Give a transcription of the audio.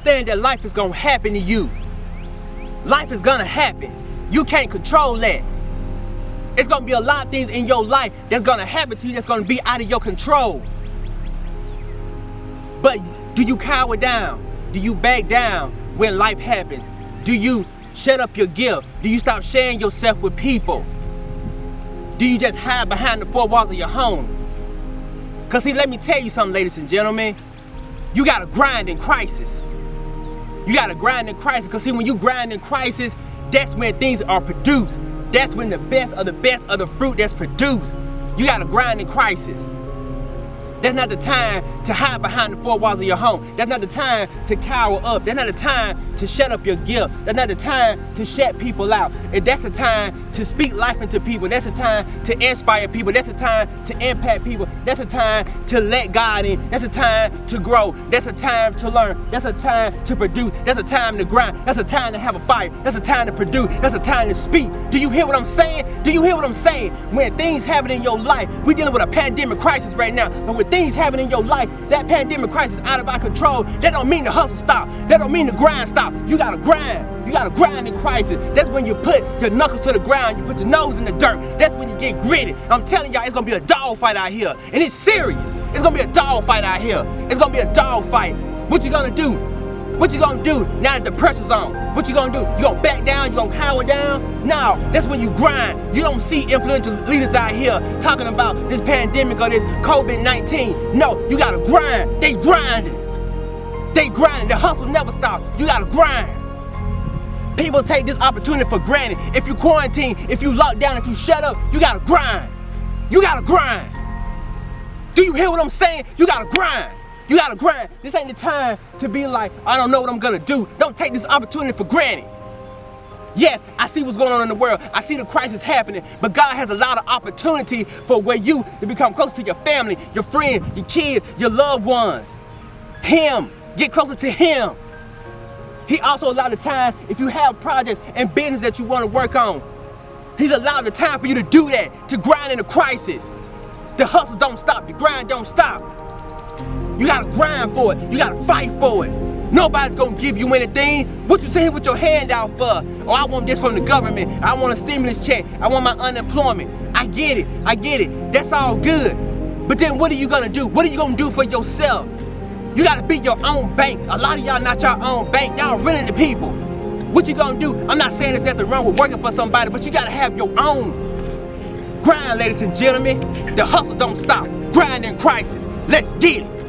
understand that life is gonna happen to you. Life is gonna happen. You can't control that. It's gonna be a lot of things in your life that's gonna happen to you that's gonna be out of your control. But do you cower down? Do you back down when life happens? Do you shut up your gift? Do you stop sharing yourself with people? Do you just hide behind the four walls of your home? Cause see, let me tell you something, ladies and gentlemen. You gotta grind in crisis. You gotta grind in crisis, cause see, when you grind in crisis, that's when things are produced. That's when the best of the fruit that's produced. You gotta grind in crisis. That's not the time to hide behind the four walls of your home. That's not the time to cower up. That's not the time to shut up your gift. That's not the time to shut people out. And that's the time to speak life into people. That's the time to inspire people. That's the time to impact people. That's the time to let God in. That's the time to grow. That's the time to learn. That's the time to produce. That's the time to grind. That's the time to have a fight. That's the time to produce. That's the time to speak. Do you hear what I'm saying? Do you hear what I'm saying? When things happen in your life, we're dealing with a pandemic crisis right now. But when things happen in your life, that pandemic crisis out of our control, that don't mean the hustle stop. That don't mean the grind stop. You gotta grind. You gotta grind in crisis. That's when you put your knuckles to the ground, you put your nose in the dirt. That's when you get gritty. I'm telling y'all, it's gonna be a dog fight out here. And it's serious. It's gonna be a dog fight out here. It's gonna be a dog fight. What you gonna do? What you gonna do now that the pressure's on? What you gonna do? You gonna back down? You gonna cower down? No, that's when you grind. You don't see influential leaders out here talking about this pandemic or this COVID-19. No, you gotta grind. They grinding. They grinding. The hustle never stops. You gotta grind. People take this opportunity for granted. If you quarantine, if you lock down, if you shut up, you gotta grind. You gotta grind. Do you hear what I'm saying? You gotta grind. You gotta grind. This ain't the time to be like, I don't know what I'm gonna do. Don't take this opportunity for granted. Yes, I see what's going on in the world. I see the crisis happening, but God has a lot of opportunity for where you to become closer to your family, your friends, your kids, your loved ones. Him, get closer to Him. He also allowed the time, if you have projects and business that you want to work on, He's allowed the time for you to do that, to grind in a crisis. The hustle don't stop, the grind don't stop. You gotta grind for it. You gotta fight for it. Nobody's gonna give you anything. What you saying with your hand out for? Oh, I want this from the government. I want a stimulus check. I want my unemployment. I get it. I get it. That's all good. But then what are you gonna do? What are you gonna do for yourself? You gotta be your own bank. A lot of y'all not your own bank. Y'all renting to people. What you gonna do? I'm not saying there's nothing wrong with working for somebody, but you gotta have your own. Grind, ladies and gentlemen. The hustle don't stop. Grind in crisis. Let's get it.